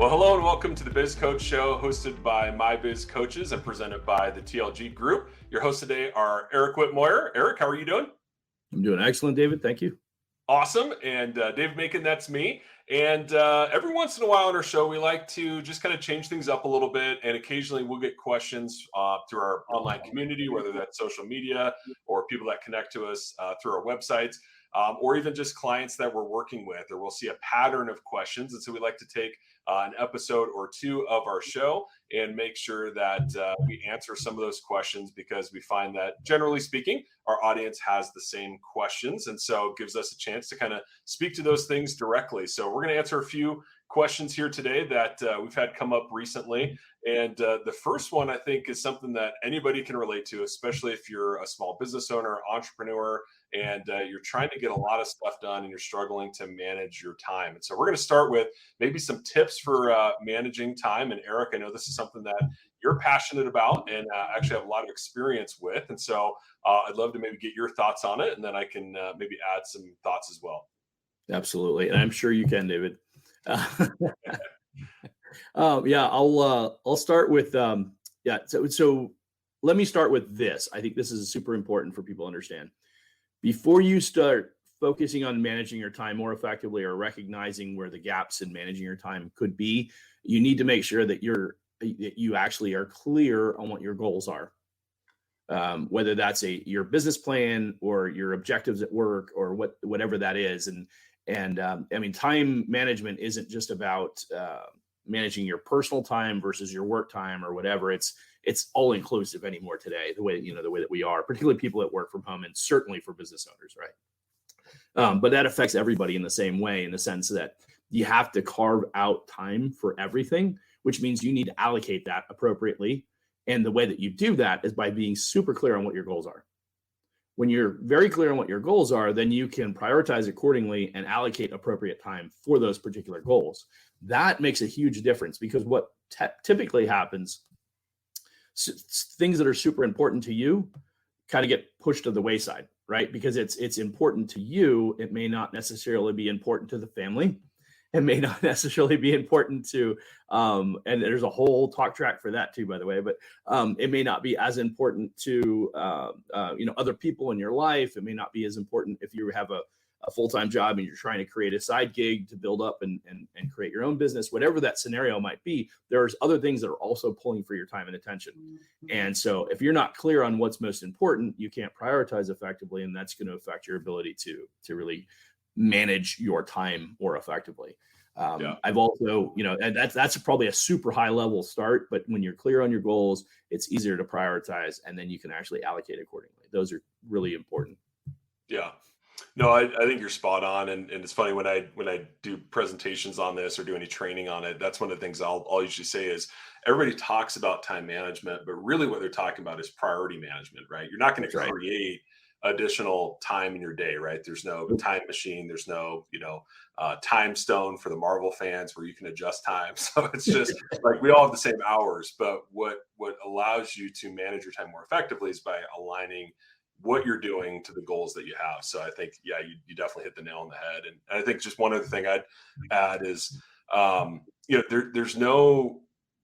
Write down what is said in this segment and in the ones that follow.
Well, hello and welcome to the Biz Coach Show, hosted by My Biz Coaches and presented by the TLG Group. Your hosts today are Eric Whitmoyer. Eric, how are you doing? I'm doing excellent, David. Thank you. Awesome. And Dave Macon, that's me. And every once in a while on our show, we like to just kind of change things up a little bit. And occasionally we'll get questions through our online community, whether that's social media or people that connect to us through our websites. Or even just clients that we're working with, or we'll see a pattern of questions. And so we like to take an episode or two of our show and make sure that we answer some of those questions, because we find that, generally speaking, our audience has the same questions. And so it gives us a chance to kind of speak to those things directly. So we're going to answer a few questions here today that we've had come up recently. And the first one, I think, is something that anybody can relate to, especially if you're a small business owner, entrepreneur, and you're trying to get a lot of stuff done and you're struggling to manage your time. And so we're going to start with maybe some tips for managing time. And Eric, I know this is something that you're passionate about and actually have a lot of experience with. And so I'd love to maybe get your thoughts on it, and then I can maybe add some thoughts as well. Absolutely. And I'm sure you can, David. I'll start with, So let me start with this. I think this is super important for people to understand. Before you start focusing on managing your time more effectively or recognizing where the gaps in managing your time could be, you need to make sure that you actually are clear on what your goals are. Whether that's your business plan or your objectives at work or whatever that is. And I mean, time management isn't just about managing your personal time versus your work time or whatever. It's all inclusive anymore today, the way that we are, particularly people that work from home, and certainly for business owners, right? But that affects everybody in the same way, in the sense that you have to carve out time for everything, which means you need to allocate that appropriately. And the way that you do that is by being super clear on what your goals are. When you're very clear on what your goals are, then you can prioritize accordingly and allocate appropriate time for those particular goals. That makes a huge difference, because what typically happens, things that are super important to you kind of get pushed to the wayside, right? Because it's important to you. It may not necessarily be important to the family. It may not necessarily be important to, and there's a whole talk track for that too, by the way, but it may not be as important to, other people in your life. It may not be as important if you have a full-time job and you're trying to create a side gig to build up and create your own business. Whatever that scenario might be, there's other things that are also pulling for your time and attention. And so if you're not clear on what's most important, you can't prioritize effectively, and that's going to affect your ability to really manage your time more effectively. I've also, and that's probably a super high level start, but when you're clear on your goals, it's easier to prioritize, and then you can actually allocate accordingly. Those are really important. Yeah. No, I think you're spot on. And it's funny, when I do presentations on this or do any training on it, that's one of the things I'll usually say is, everybody talks about time management, but really what they're talking about is priority management, right? You're not going to create additional time in your day, right? There's no time machine. There's no, time stone for the Marvel fans where you can adjust time. So it's just like, we all have the same hours, but what allows you to manage your time more effectively is by aligning what you're doing to the goals that you have. So I think, you definitely hit the nail on the head. And I think just one other thing I'd add is, there's no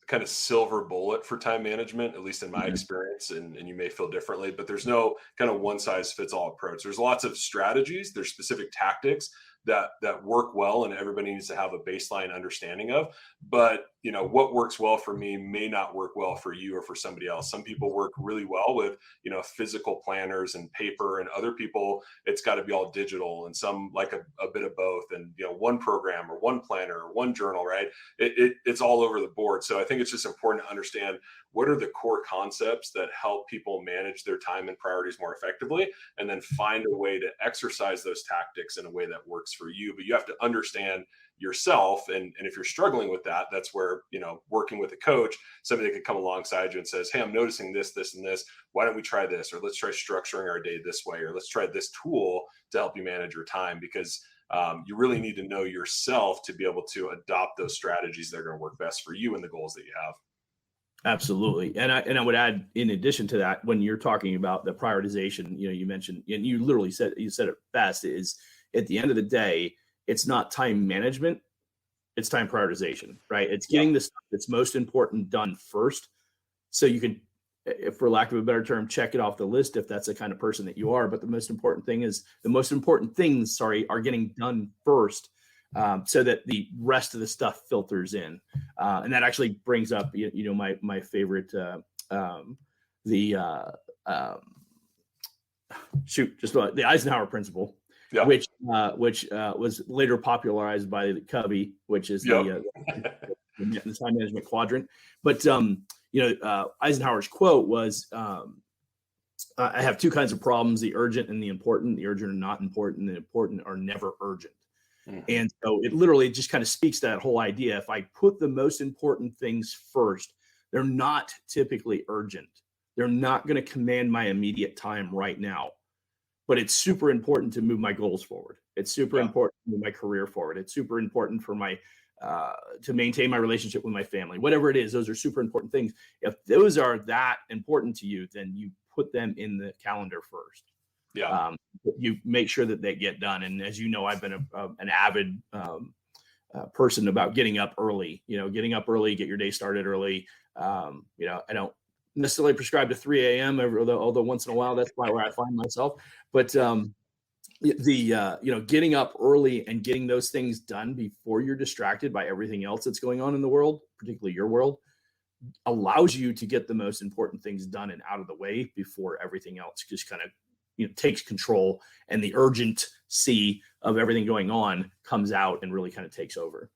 kind of silver bullet for time management, at least in my experience, and you may feel differently, but there's no kind of one size fits all approach. There's lots of strategies, there's specific tactics that work well, and everybody needs to have a baseline understanding of. But what works well for me may not work well for you or for somebody else. Some people work really well with physical planners and paper, and other people it's got to be all digital, and some like a bit of both, and one program or one planner or one journal, right? It's all over the board. So I think it's just important to understand what are the core concepts that help people manage their time and priorities more effectively, and then find a way to exercise those tactics in a way that works for you. But you have to understand yourself, and if you're struggling with that, that's where working with a coach, somebody that could come alongside you and says, hey, I'm noticing this and this, why don't we try this, or let's try structuring our day this way, or let's try this tool to help you manage your time. Because you really need to know yourself to be able to adopt those strategies that are going to work best for you and the goals that you have. Absolutely. And I would add, in addition to that, when you're talking about the prioritization, you mentioned, and you literally said it best, is at the end of the day, it's not time management it's time prioritization, right? It's Yeah. getting the stuff that's most important done first, so you can, if for lack of a better term, check it off the list if that's the kind of person that you are. But the most important things, are getting done first, so that the rest of the stuff filters in. And that actually brings up, my favorite, the Eisenhower principle, Yeah. which was later popularized by Covey, which is Yep. the time management quadrant. But Eisenhower's quote was, "I have two kinds of problems: the urgent and the important. The urgent are not important. The important are never urgent." Mhm. And so it literally just kind of speaks to that whole idea. If I put the most important things first, they're not typically urgent. They're not going to command my immediate time right now, but it's super important to move my goals forward. It's super Yeah. important to move my career forward. It's super important for my to maintain my relationship with my family. Whatever it is, those are super important things. If those are that important to you, then you put them in the calendar first. Yeah. You make sure that they get done. And as you know, I've been an avid person about getting up early. Getting up early, get your day started early. I don't necessarily prescribe to 3 a.m. although once in a while that's where I find myself. But getting up early and getting those things done before you're distracted by everything else that's going on in the world, particularly your world, allows you to get the most important things done and out of the way before everything else just kind of takes control, and the urgency of everything going on comes out and really kind of takes over.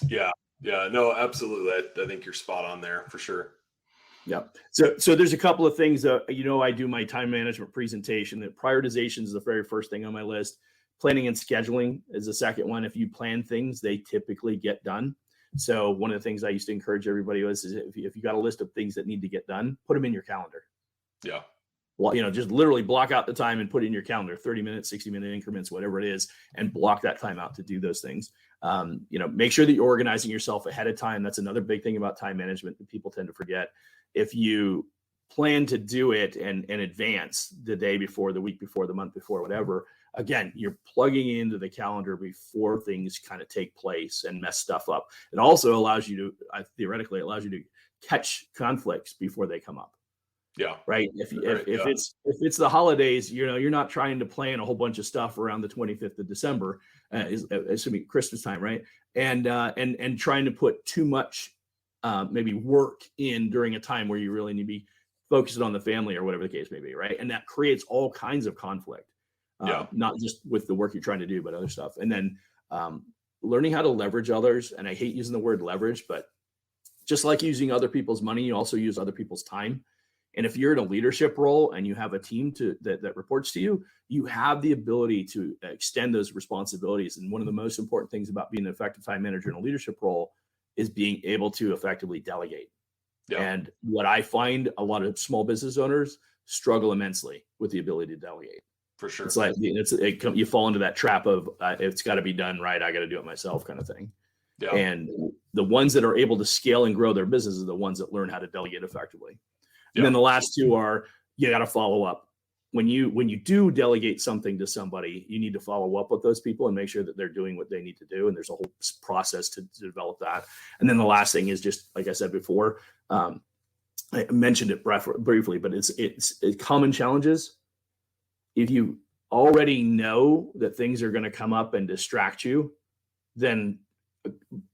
Yeah. No, absolutely. I think you're spot on there for sure. Yeah. So there's a couple of things that, I do my time management presentation. That prioritization is the very first thing on my list. Planning and scheduling is the second one. If you plan things, they typically get done. So one of the things I used to encourage everybody is if you got a list of things that need to get done, put them in your calendar. Yeah. Well, just literally block out the time and put it in your calendar, 30 minutes, 60-minute increments, whatever it is, and block that time out to do those things. Make sure that you're organizing yourself ahead of time. That's another big thing about time management that people tend to forget. If you plan to do it in advance, the day before, the week before, the month before, whatever, again, you're plugging into the calendar before things kind of take place and mess stuff up. It also allows you to, theoretically, catch conflicts before they come up. Yeah. Right. If it's the holidays, you're not trying to plan a whole bunch of stuff around the 25th of December, assuming Christmas time, right? And trying to put too much maybe work in during a time where you really need to be focused on the family or whatever the case may be, right? And that creates all kinds of conflict, not just with the work you're trying to do, but other stuff. And then learning how to leverage others. And I hate using the word leverage, but just like using other people's money, you also use other people's time. And if you're in a leadership role and you have a team that reports to you, you have the ability to extend those responsibilities. And one of the most important things about being an effective time manager in a leadership role is being able to effectively delegate. Yeah. And what I find a lot of small business owners struggle immensely with the ability to delegate. For sure. It's like you fall into that trap of it's got to be done right. I got to do it myself kind of thing. Yeah. And the ones that are able to scale and grow their business are the ones that learn how to delegate effectively. And then the last two are, you got to follow up. When you do delegate something to somebody, you need to follow up with those people and make sure that they're doing what they need to do. And there's a whole process to develop that. And then the last thing is just, like I said before, I mentioned it briefly, but it's common challenges. If you already know that things are going to come up and distract you, then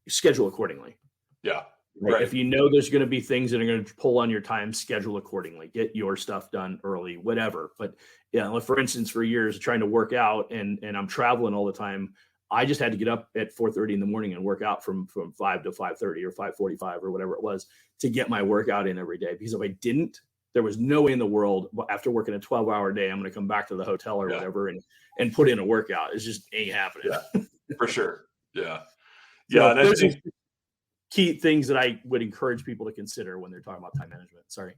schedule accordingly. Yeah. Right. If you know there's going to be things that are going to pull on your time, schedule accordingly, get your stuff done early, whatever. But for instance, for years trying to work out and I'm traveling all the time, I just had to get up at 4:30 in the morning and work out from 5 to 5:30 or 5:45 or whatever it was to get my workout in every day. Because if I didn't, there was no way in the world after working a 12-hour day, I'm going to come back to the hotel or whatever and put in a workout. It just ain't happening. Yeah, for sure. Yeah. Yeah. So those are key things that I would encourage people to consider when they're talking about time management. Sorry.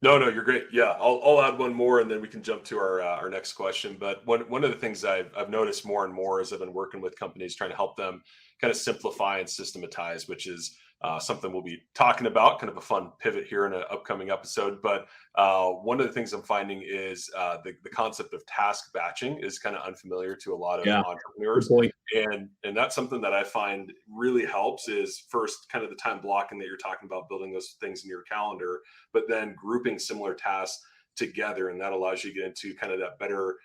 No, you're great. Yeah, I'll add one more, and then we can jump to our next question. But one of the things I've noticed more and more as I've been working with companies trying to help them kind of simplify and systematize, which is something we'll be talking about, kind of a fun pivot here in an upcoming episode. But one of the things I'm finding is the concept of task batching is kind of unfamiliar to a lot of Yeah, good entrepreneurs. point. And that's something that I find really helps is first kind of the time blocking that you're talking about, building those things in your calendar, but then grouping similar tasks together. And that allows you to get into kind of that better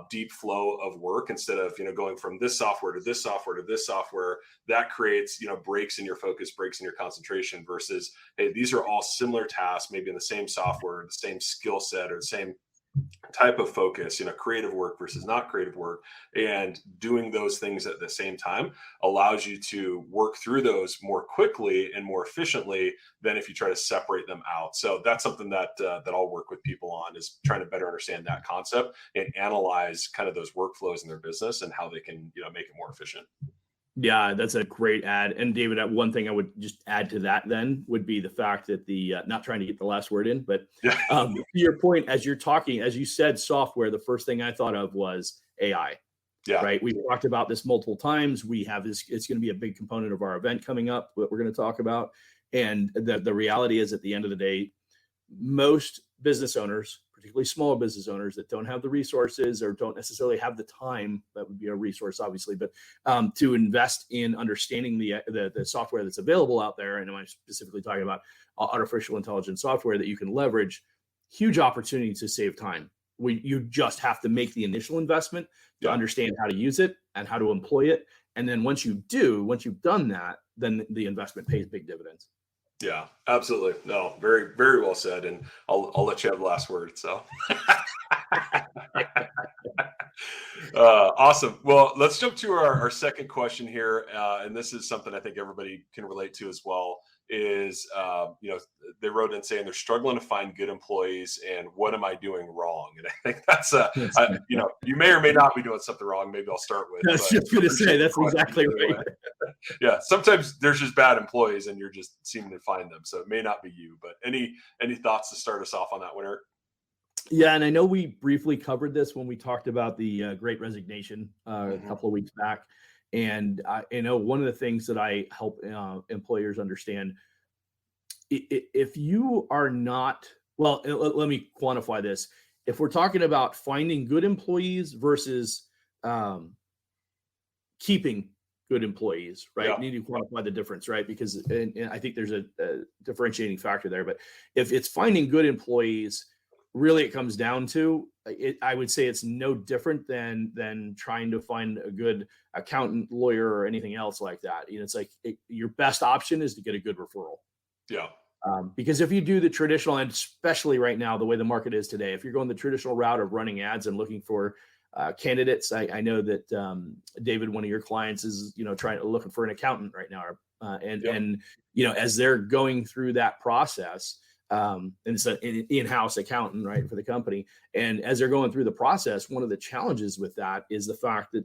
deep flow of work instead of going from this software to this software to this software. That creates breaks in your focus, breaks in your concentration, versus, hey, these are all similar tasks, maybe in the same software, the same skill set, or the same type of focus, creative work versus not creative work. And doing those things at the same time allows you to work through those more quickly and more efficiently than if you try to separate them out. So that's something that I'll work with people on, is trying to better understand that concept and analyze kind of those workflows in their business and how they can make it more efficient. Yeah, that's a great ad. And David, one thing I would just add to that then would be the fact that not trying to get the last word in, but Yeah. to your point, as you're talking, as you said, software, the first thing I thought of was AI. Yeah. Right. We've talked about this multiple times. We have this, it's going to be a big component of our event coming up that we're going to talk about. And the reality is, at the end of the day, most business owners, particularly small business owners that don't have the resources or don't necessarily have the time, that would be a resource, obviously, but to invest in understanding the software that's available out there. And I'm specifically talking about artificial intelligence software that you can leverage. Huge opportunity to save time. You just have to make the initial investment to understand how to use it and how to employ it. And then once you've done that, then the investment pays big dividends. Yeah, absolutely. No, very, very well said. And I'll let you have the last word. So awesome. Well, let's jump to our second question here. And this is something I think everybody can relate to as well, is, they wrote in saying they're struggling to find good employees and what am I doing wrong? And I think that's, you may or may not be doing something wrong. Maybe I'll start with. That's just going to say, that's exactly right. Yeah. Sometimes there's just bad employees and you're just seeming to find them. So it may not be you, but any thoughts to start us off on that one, Eric? Yeah, and I know we briefly covered this when we talked about the Great Resignation a couple of weeks back. And I know one of the things that I help employers understand, if you are not, well, let me quantify this. If we're talking about finding good employees versus keeping good employees, right? Yeah. You need to quantify the difference, right? Because and I think there's a differentiating factor there. But if it's finding good employees, really it comes down to it. I would say it's no different than trying to find a good accountant, lawyer, or anything else like that. It's like your best option is to get a good referral. Yeah. Because if you do the traditional, and especially right now, the way the market is today, if you're going the traditional route of running ads and looking for candidates, I know that David, one of your clients, is looking for an accountant right now, and as they're going through that process, and it's an in-house accountant, right, for the company, and as they're going through the process, one of the challenges with that is the fact that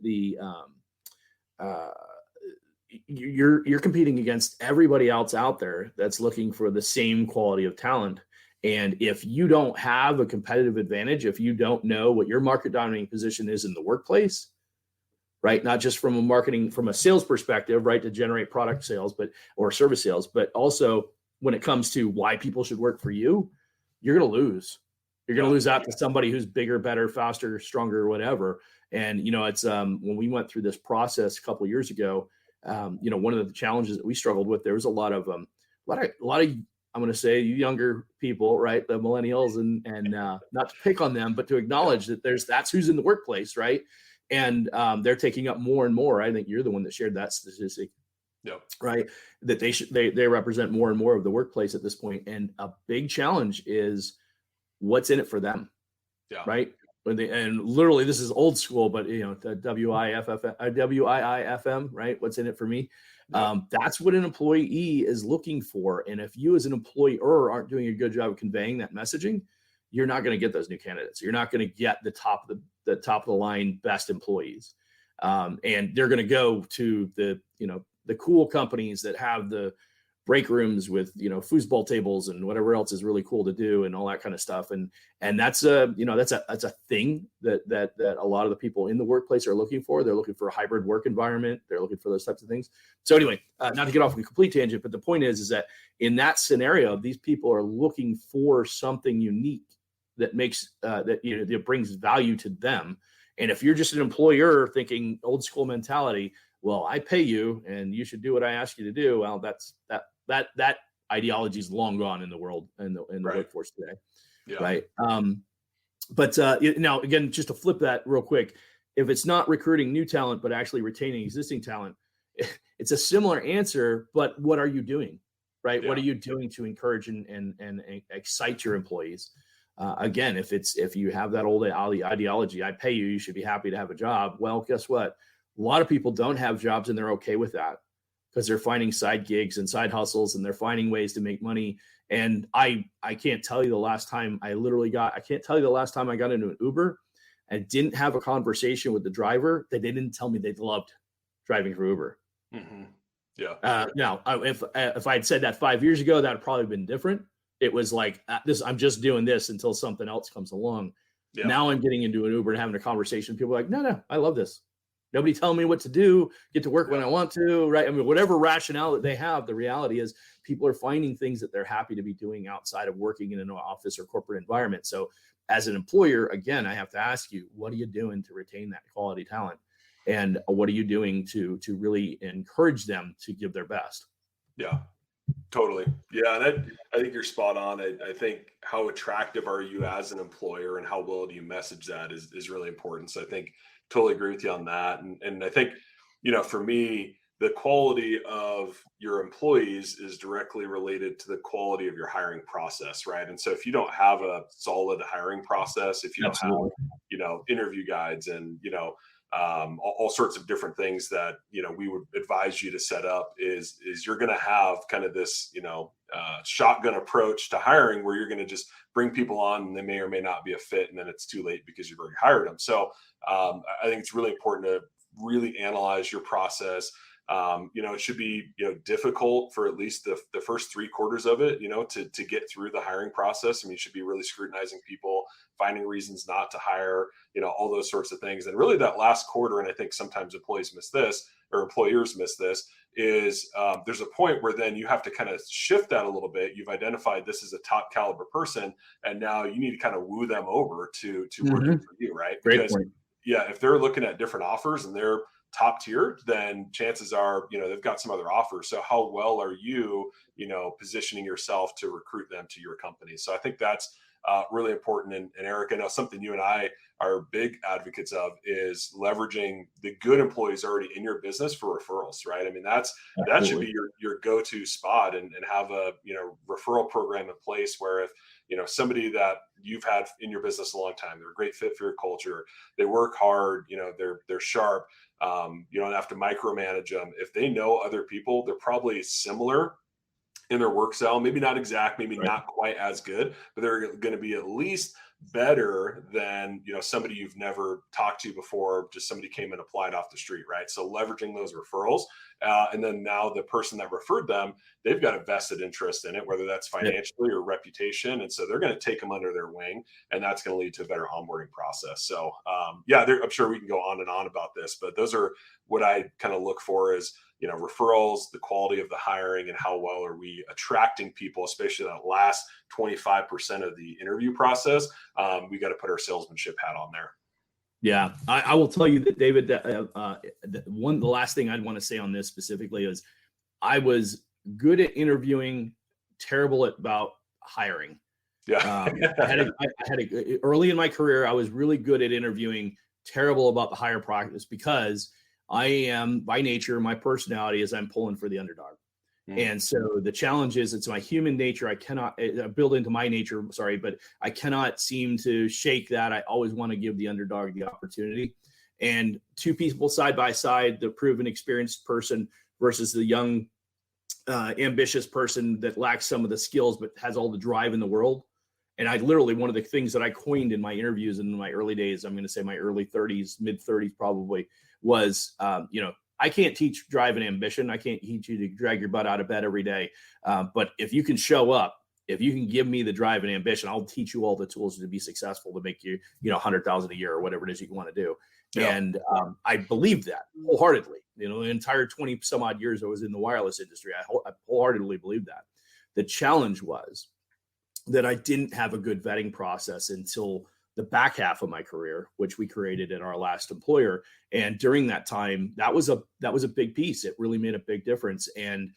you're competing against everybody else out there that's looking for the same quality of talent. And if you don't have a competitive advantage, if you don't know what your market dominating position is in the workplace, right, not just from a sales perspective, right, to generate product sales, or service sales, but also when it comes to why people should work for you, you're going to lose. You're going to lose out to somebody who's bigger, better, faster, stronger, whatever. And, it's when we went through this process a couple of years ago, one of the challenges that we struggled with, there was a lot of I'm going to say younger people, right? The millennials, and not to pick on them, but to acknowledge that that's who's in the workplace, right? And they're taking up more and more. I think you're the one that shared that statistic. Yep. Right. That they represent more and more of the workplace at this point. And a big challenge is what's in it for them. Yeah. Right. And literally this is old school, but the WIIFM, right? What's in it for me? Yep. That's what an employee is looking for. And if you as an employer aren't doing a good job of conveying that messaging, you're not going to get those new candidates. You're not going to get the top of the line best employees. And they're going to go to the cool companies that have the break rooms with, foosball tables and whatever else is really cool to do and all that kind of stuff. And that's that's a thing that a lot of the people in the workplace are looking for. They're looking for a hybrid work environment. They're looking for those types of things. So anyway, not to get off on a complete tangent, but the point is that in that scenario, these people are looking for something unique that makes that brings value to them. And if you're just an employer thinking old school mentality, well, I pay you and you should do what I ask you to do. Well, that ideology is long gone in the world, in the Right. workforce today. Yeah. Right. But now again, just to flip that real quick, if it's not recruiting new talent, but actually retaining existing talent, it's a similar answer, but what are you doing? Right. Yeah. What are you doing to encourage and excite your employees? Again, if you have that old ideology, I pay you, you should be happy to have a job. Well, guess what? A lot of people don't have jobs and they're okay with that because they're finding side gigs and side hustles and they're finding ways to make money. And I can't tell you the last time I got into an Uber and didn't have a conversation with the driver that they didn't tell me they loved driving for Uber. Mm-hmm. Yeah. Now, if I'd said that 5 years ago, that would probably been different. It was like I'm just doing this until something else comes along. Yeah. Now I'm getting into an Uber and having a conversation. People are like, no, I love this. Nobody telling me what to do, get to work when I want to, right? I mean, whatever rationale that they have, the reality is people are finding things that they're happy to be doing outside of working in an office or corporate environment. So as an employer, again, I have to ask you, what are you doing to retain that quality talent? And what are you doing to really encourage them to give their best? Yeah, totally. Yeah, and I think you're spot on. I think how attractive are you as an employer and how well do you message that is really important. So I think totally agree with you on that. And I think, for me, the quality of your employees is directly related to the quality of your hiring process, right? And so if you don't have a solid hiring process, if you Absolutely. don't have, interview guides and, all sorts of different things that we would advise you to set up, is you're going to have kind of this shotgun approach to hiring where you're going to just bring people on and they may or may not be a fit, and then it's too late because you've already hired them. So I think it's really important to really analyze your process. It should be difficult for at least the first 3 quarters of it, to get through the hiring process. I mean, you should be really scrutinizing people, finding reasons not to hire, all those sorts of things. And really that last quarter, and I think sometimes employers miss this, is there's a point where then you have to kind of shift that a little bit. You've identified this is a top caliber person, and now you need to kind of woo them over to working for you, right? Great Because point. yeah, if they're looking at different offers and they're top tier, then chances are, they've got some other offers. So how well are you, positioning yourself to recruit them to your company? So I think that's really important. And Eric, I know something you and I are big advocates of is leveraging the good employees already in your business for referrals, right? I mean, that should be your go-to spot, and have a, referral program in place where if, somebody that you've had in your business a long time, they're a great fit for your culture, they work hard, they're sharp, you don't have to micromanage them. If they know other people, they're probably similar in their work style, maybe not exact, maybe not quite as good, but they're going to be at least better than somebody you've never talked to before, just somebody came and applied off the street, right? So leveraging those referrals, and then now the person that referred them, they've got a vested interest in it, whether that's financially or reputation, and so they're going to take them under their wing, and that's going to lead to a better onboarding process. So I'm sure we can go on and on about this, but those are what I kind of look for is referrals, the quality of the hiring, and how well are we attracting people, especially that last 25% of the interview process. We got to put our salesmanship hat on there. Yeah, I will tell you that, David, the last thing I'd want to say on this specifically is I was good at interviewing, terrible about hiring. Yeah. Early in my career, I was really good at interviewing, terrible about the hire process, because I am by nature, my personality is I'm pulling for the underdog. And so the challenge is it's my human nature. I cannot build into my nature. Sorry, but I cannot seem to shake that. I always want to give the underdog the opportunity. And 2 people side by side, the proven experienced person versus the young, ambitious person that lacks some of the skills, but has all the drive in the world. And I literally, one of the things that I coined in my interviews in my early days, I'm going to say my early 30s, mid 30s, probably, was, I can't teach drive and ambition. I can't teach you to drag your butt out of bed every day. But if you can show up, if you can give me the drive and ambition, I'll teach you all the tools to be successful to make you, 100,000 a year or whatever it is you want to do. Yeah. And I believed that wholeheartedly. The entire 20 some odd years I was in the wireless industry, I wholeheartedly believed that. The challenge was that I didn't have a good vetting process until the back half of my career, which we created at our last employer. And during that time, that was a big piece. It really made a big difference. And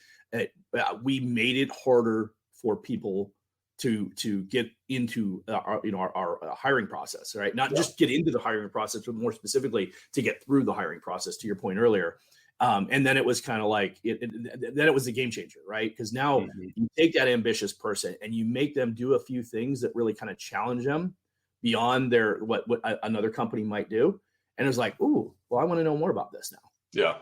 we made it harder for people to get into our hiring process, right? Not just get into the hiring process, but more specifically to get through the hiring process, to your point earlier. And then it was kind of like, then it was a game changer, right? Because now you take that ambitious person and you make them do a few things that really kind of challenge them beyond their what another company might do. And it was like, ooh, well, I want to know more about this now. Yeah.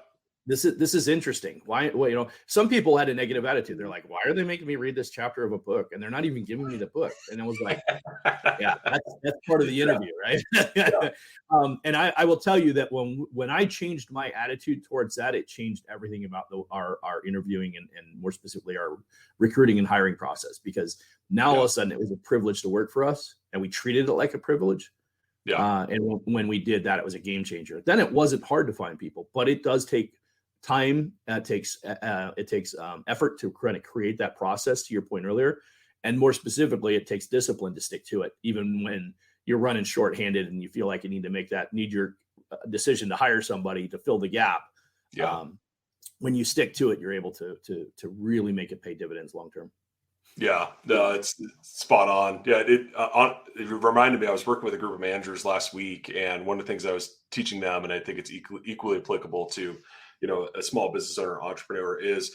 This is interesting. Why? Well, some people had a negative attitude. They're like, why are they making me read this chapter of a book? And they're not even giving me the book. And I was like, yeah, that's part of the interview, right? And I will tell you that when I changed my attitude towards that, it changed everything about our interviewing and more specifically our recruiting and hiring process, because now all of a sudden it was a privilege to work for us and we treated it like a privilege. Yeah. And when we did that, it was a game changer. Then it wasn't hard to find people, but it does take time. It takes effort to kind of create that process, to your point earlier. And more specifically, it takes discipline to stick to it, even when you're running shorthanded and you feel like you need to make that knee-jerk decision to hire somebody to fill the gap. Yeah. When you stick to it, you're able to really make it pay dividends long term. Yeah, no, it's spot on. Yeah, it reminded me, I was working with a group of managers last week, and one of the things I was teaching them, and I think it's equally applicable to, a small business owner, entrepreneur, is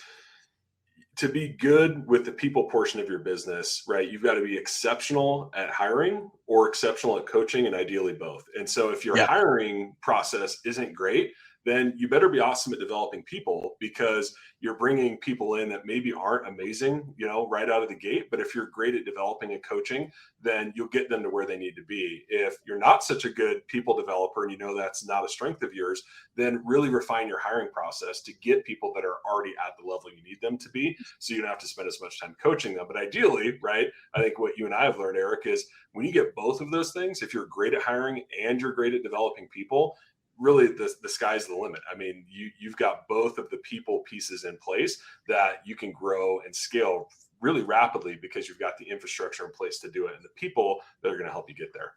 to be good with the people portion of your business, right? You've got to be exceptional at hiring or exceptional at coaching, and ideally both. And so if your hiring process isn't great, then you better be awesome at developing people, because you're bringing people in that maybe aren't amazing, right out of the gate. But if you're great at developing and coaching, then you'll get them to where they need to be. If you're not such a good people developer and that's not a strength of yours, then really refine your hiring process to get people that are already at the level you need them to be, so you don't have to spend as much time coaching them. But ideally, right, I think what you and I have learned, Eric, is when you get both of those things, if you're great at hiring and you're great at developing people, really the sky's the limit. I mean, you've got both of the people pieces in place that you can grow and scale really rapidly, because you've got the infrastructure in place to do it and the people that are going to help you get there.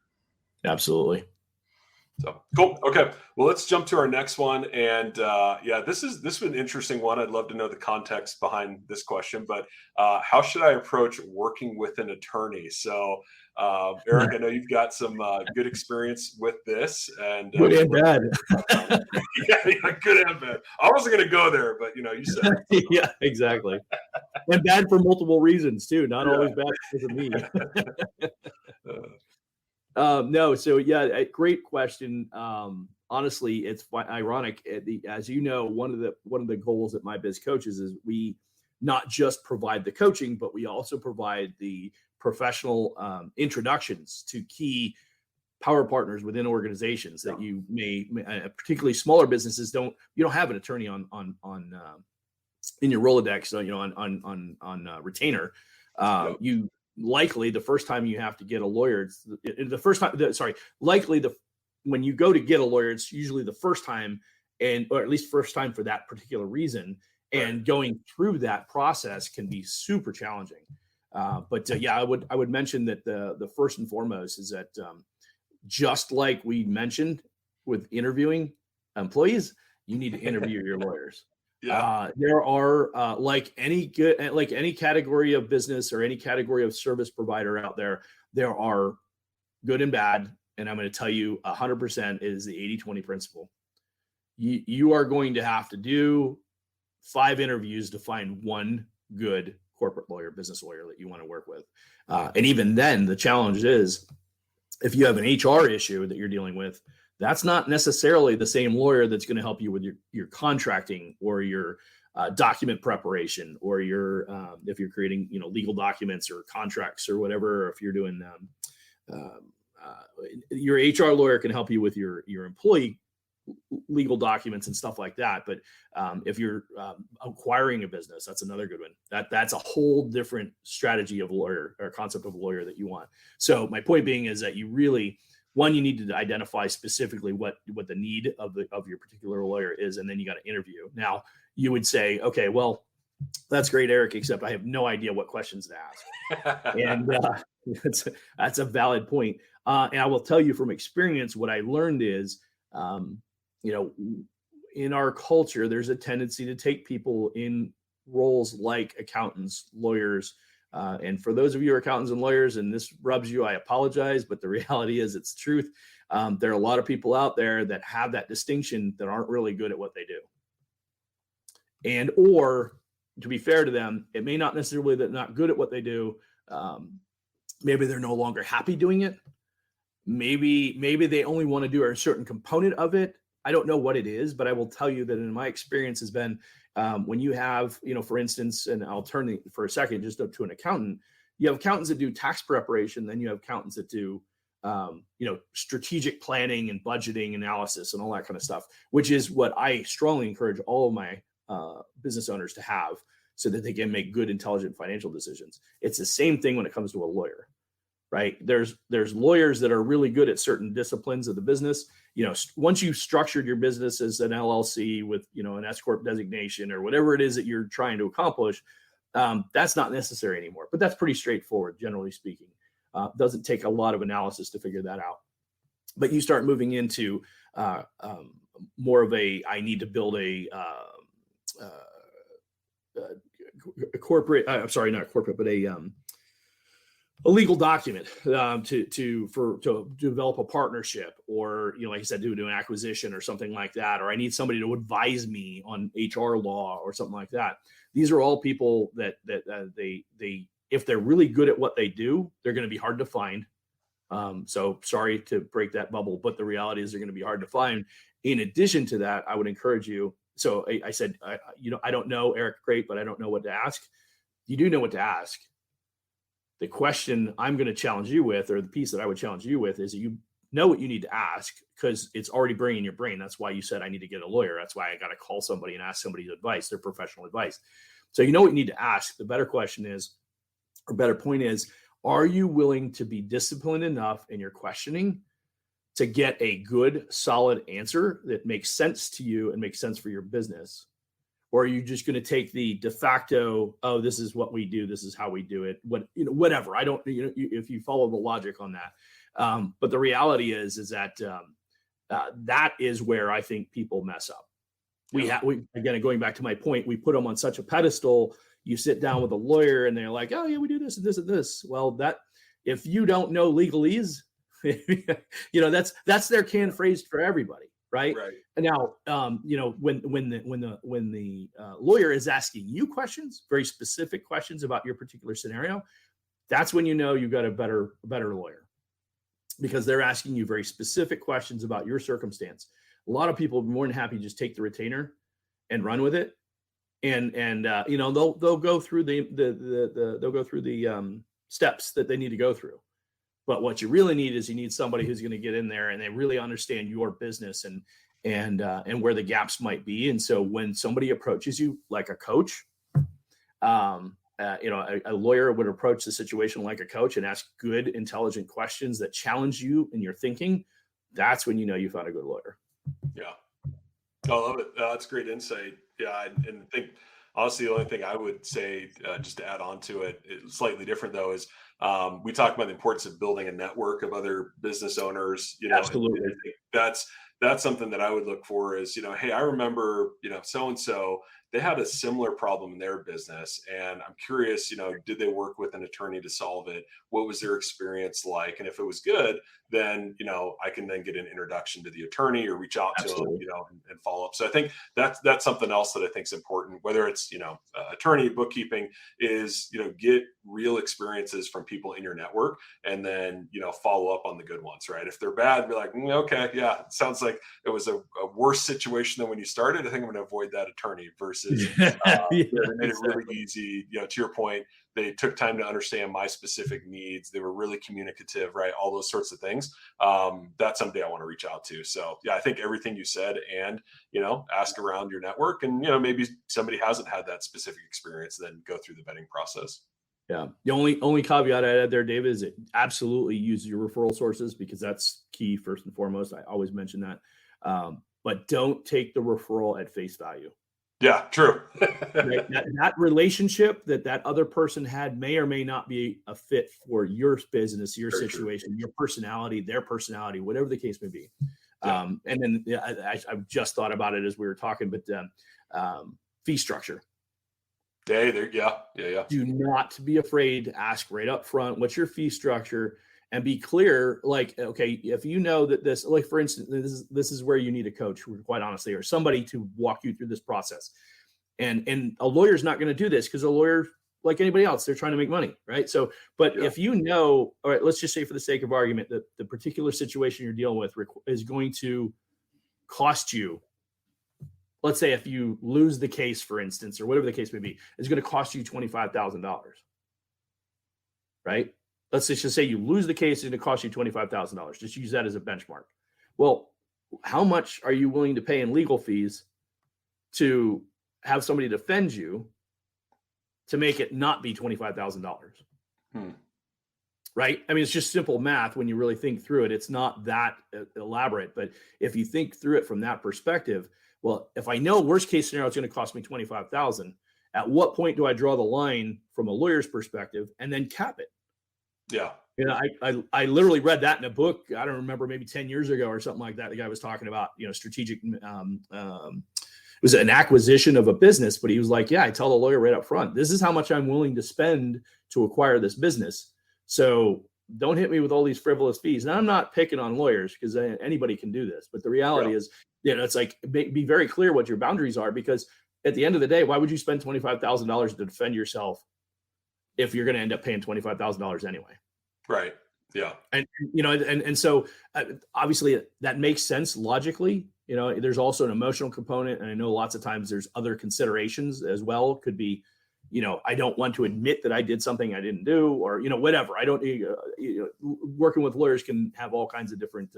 Absolutely. So cool. Okay. Well, let's jump to our next one. And this is an interesting one. I'd love to know the context behind this question, but how should I approach working with an attorney? So Eric, I know you've got some good experience with this, and good and bad. yeah, good and bad. I wasn't going to go there, but you said it. Yeah, exactly. And bad for multiple reasons too. Not always bad because of me. No, so great question. Honestly, it's ironic. As you know, one of the goals at My Biz Coaches is we not just provide the coaching, but we also provide the professional introductions to key power partners within organizations that you may particularly smaller businesses you don't have an attorney on in your Rolodex, on retainer. You likely the first time you have to get a lawyer, when you go to get a lawyer, it's usually the first time, or at least first time for that particular reason. And going through that process can be super challenging. I would mention that the first and foremost is that just like we mentioned with interviewing employees, you need to interview your lawyers. There are like any category of business or any category of service provider out there are good and bad. And I'm going to tell you 100% is the 80-20 principle. You are going to have to do 5 interviews to find one good corporate lawyer, business lawyer that you want to work with. And even then, the challenge is if you have an HR issue that you're dealing with, that's not necessarily the same lawyer that's going to help you with your contracting or your document preparation, or your if you're creating legal documents or contracts or whatever. Or if you're doing your HR lawyer can help you with your employee legal documents and stuff like that. But if you're acquiring a business, that's another good one. That's a whole different strategy of lawyer or concept of lawyer that you want. So my point being is that you really, one, you need to identify specifically what the need of your particular lawyer is, and then you got to interview. Now you would say, okay, well, that's great, Eric, except I have no idea what questions to ask. And that's a valid point. And I will tell you from experience, what I learned is, in our culture, there's a tendency to take people in roles like accountants, lawyers. And for those of you who are accountants and lawyers, and this rubs you, I apologize, but the reality is it's the truth. There are a lot of people out there that have that distinction that aren't really good at what they do. And, or to be fair to them, it may not necessarily that not good at what they do. Maybe they're no longer happy doing it. Maybe they only want to do a certain component of it. I don't know what it is, but I will tell you that in my experience has been when you have, for instance, and I'll turn for a second just up to an accountant. You have accountants that do tax preparation, then you have accountants that do strategic planning and budgeting analysis and all that kind of stuff, which is what I strongly encourage all of my business owners to have, so that they can make good, intelligent financial decisions. It's the same thing when it comes to a lawyer, right? There's lawyers that are really good at certain disciplines of the business. Once you've structured your business as an LLC with, an S corp designation or whatever it is that you're trying to accomplish, that's not necessary anymore. But that's pretty straightforward, generally speaking. Doesn't take a lot of analysis to figure that out. But you start moving into more of I need to build a corporate, I'm sorry, not corporate, but a legal document to develop a partnership, or like I said, do an acquisition or something like that, or I need somebody to advise me on HR law or something like that. These are all people that they if they're really good at what they do, they're going to be hard to find. So sorry to break that bubble, but the reality is they're going to be hard to find. In addition to that, I would encourage you. So I said, I don't know, Eric, great, but I don't know what to ask. You do know what to ask. The question I'm going to challenge you with, or the piece that I would challenge you with, is that you know what you need to ask, because it's already bringing in your brain. That's why you said, I need to get a lawyer. That's why I got to call somebody and ask somebody's advice, their professional advice. So you know what you need to ask. The better question is, or better point is, are you willing to be disciplined enough in your questioning to get a good, solid answer that makes sense to you and makes sense for your business? Or are you just going to take the de facto, oh, this is what we do, this is how we do it, whatever. I don't, if you follow the logic on that. But the reality is that that is where I think people mess up. We again, going back to my point, we put them on such a pedestal. You sit down with a lawyer and they're like, oh yeah, we do this and this and this. Well, that, if you don't know legalese, that's their canned phrase for everybody. Right. And now, when the lawyer is asking you questions, very specific questions about your particular scenario, that's when you've got a better lawyer, because they're asking you very specific questions about your circumstance. A lot of people are more than happy to just take the retainer and run with it, and they'll go through the steps that they need to go through. But what you really need is you need somebody who's going to get in there and they really understand your business and where the gaps might be. And so when somebody approaches you like a coach, a lawyer would approach the situation like a coach and ask good, intelligent questions that challenge you in your thinking. That's when you found a good lawyer. Yeah, I love it. That's great insight. Yeah, and I think honestly, the only thing I would say, just to add on to it, slightly different though, is we talk about the importance of building a network of other business owners. Absolutely. And I think that's something that I would look for is, hey, I remember, so-and-so, they had a similar problem in their business. And I'm curious, did they work with an attorney to solve it? What was their experience like? And if it was good, then, I can then get an introduction to the attorney or reach out Absolutely. to them, and follow up. So I think that's something else that I think is important, whether it's, attorney, bookkeeping, is, get real experiences from people in your network, and then, follow up on the good ones, right? If they're bad, be like, okay, yeah, it sounds like it was a worse situation than when you started. I think I'm going to avoid that attorney versus services. Yeah, They made it really exactly. easy. To your point, they took time to understand my specific needs. They were really communicative, right? All those sorts of things. That's somebody I want to reach out to. So yeah, I think everything you said, and ask around your network, and maybe somebody hasn't had that specific experience, then go through the vetting process. Yeah. The only caveat I add there, David, is absolutely use your referral sources, because that's key first and foremost. I always mention that. But don't take the referral at face value. Yeah, true. Right? That relationship that other person had may or may not be a fit for your business, your Very true. situation, your personality, their personality, whatever the case may be. Yeah. And then I've just thought about it as we were talking, but fee structure. Yeah. Do not be afraid to ask right up front, what's your fee structure, and be clear. Like, okay, if you know that this, like for instance, this is where you need a coach, quite honestly, or somebody to walk you through this process. And a lawyer's not going to do this, because a lawyer, like anybody else, they're trying to make money, right? So, but Yeah. if all right, let's just say for the sake of argument that the particular situation you're dealing with is going to cost you, let's say if you lose the case, for instance, or whatever the case may be, it's going to cost you $25,000, right? Let's just say you lose the case, it's going to cost you $25,000. Just use that as a benchmark. Well, how much are you willing to pay in legal fees to have somebody defend you to make it not be $25,000? Right? I mean, it's just simple math when you really think through it. It's not that elaborate, but if you think through it from that perspective, well, if I know worst case scenario, it's going to cost me $25,000, at what point do I draw the line from a lawyer's perspective and then cap it? Yeah. I literally read that in a book. I don't remember, maybe 10 years ago or something like that. The guy was talking about, strategic, it was an acquisition of a business, but he was like, yeah, I tell the lawyer right up front, this is how much I'm willing to spend to acquire this business. So don't hit me with all these frivolous fees. And I'm not picking on lawyers, because anybody can do this. But the reality is, it's like, be very clear what your boundaries are, because at the end of the day, why would you spend $25,000 to defend yourself if you're going to end up paying $25,000 anyway? Right. Yeah. And so obviously that makes sense logically. There's also an emotional component. And I know lots of times there's other considerations as well. Could be, I don't want to admit that I did something I didn't do, or, whatever. I don't, working with lawyers can have all kinds of different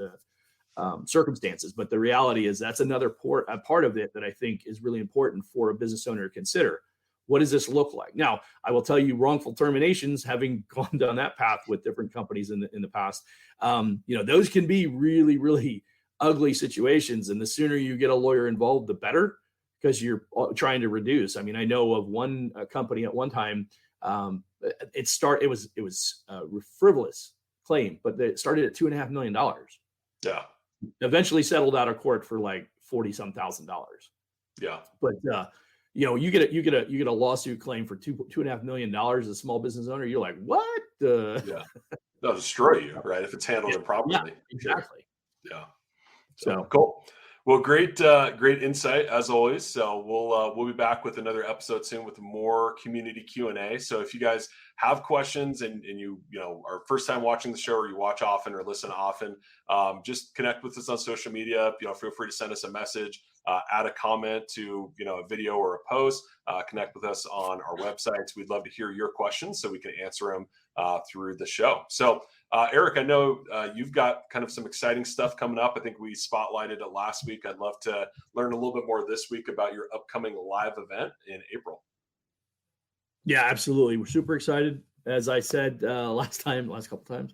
circumstances. But the reality is that's another part of it that I think is really important for a business owner to consider. What does this look like? Now, I will tell you, wrongful terminations, having gone down that path with different companies in the past, those can be really, really ugly situations. And the sooner you get a lawyer involved, the better, because you're trying to reduce. I mean, I know of one company at one time, it was a frivolous claim, but it started at $2.5 million. Yeah. Eventually settled out of court for like $40-some thousand. Yeah. But you get a lawsuit claim for $2.5 million as a small business owner. You're like, what? Yeah. They'll destroy you, right? If it's handled improperly. Yeah, exactly. Yeah. So cool. Well, great insight as always. So we'll be back with another episode soon with more community Q&A. So if you guys have questions and you are first time watching the show, or you watch often or listen often, just connect with us on social media. Feel free to send us a message, add a comment to a video or a post. Connect with us on our websites. We'd love to hear your questions so we can answer them through the show. So Eric, I know you've got kind of some exciting stuff coming up. I think we spotlighted it last week. I'd love to learn a little bit more this week about your upcoming live event in April. Yeah, absolutely. We're super excited. As I said last couple times,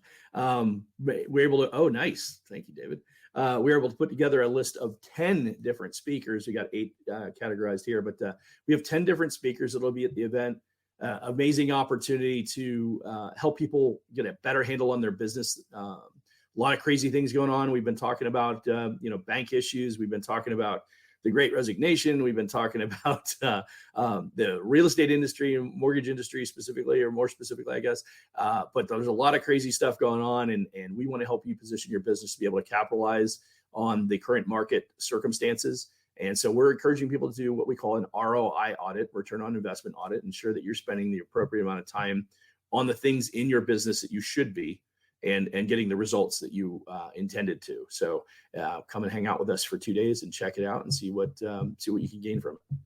we're able to. Oh, nice. Thank you, David. We were able to put together a list of 10 different speakers. We got 8 categorized here, but we have 10 different speakers that'll be at the event. Amazing opportunity to help people get a better handle on their business. A lot of crazy things going on. We've been talking about bank issues. We've been talking about the Great Resignation. We've been talking about the real estate industry and mortgage industry specifically, or more specifically, I guess. But there's a lot of crazy stuff going on, and we want to help you position your business to be able to capitalize on the current market circumstances. And so we're encouraging people to do what we call an ROI audit, return on investment audit, ensure that you're spending the appropriate amount of time on the things in your business that you should be, and getting the results that you intended to. So come and hang out with us for 2 days and check it out and see what you can gain from it.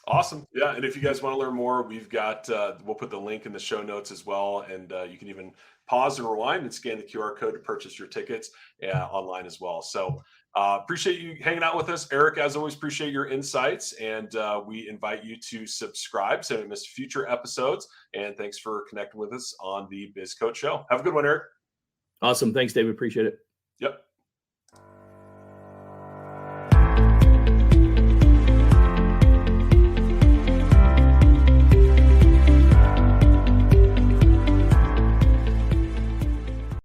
Awesome. Yeah. And if you guys want to learn more, we've got, we'll put the link in the show notes as well. And you can even pause and rewind and scan the QR code to purchase your tickets online as well. So appreciate you hanging out with us. Eric, as always, appreciate your insights. And we invite you to subscribe so you don't miss future episodes. And thanks for connecting with us on the Biz Coach Show. Have a good one, Eric. Awesome. Thanks, David. Appreciate it. Yep.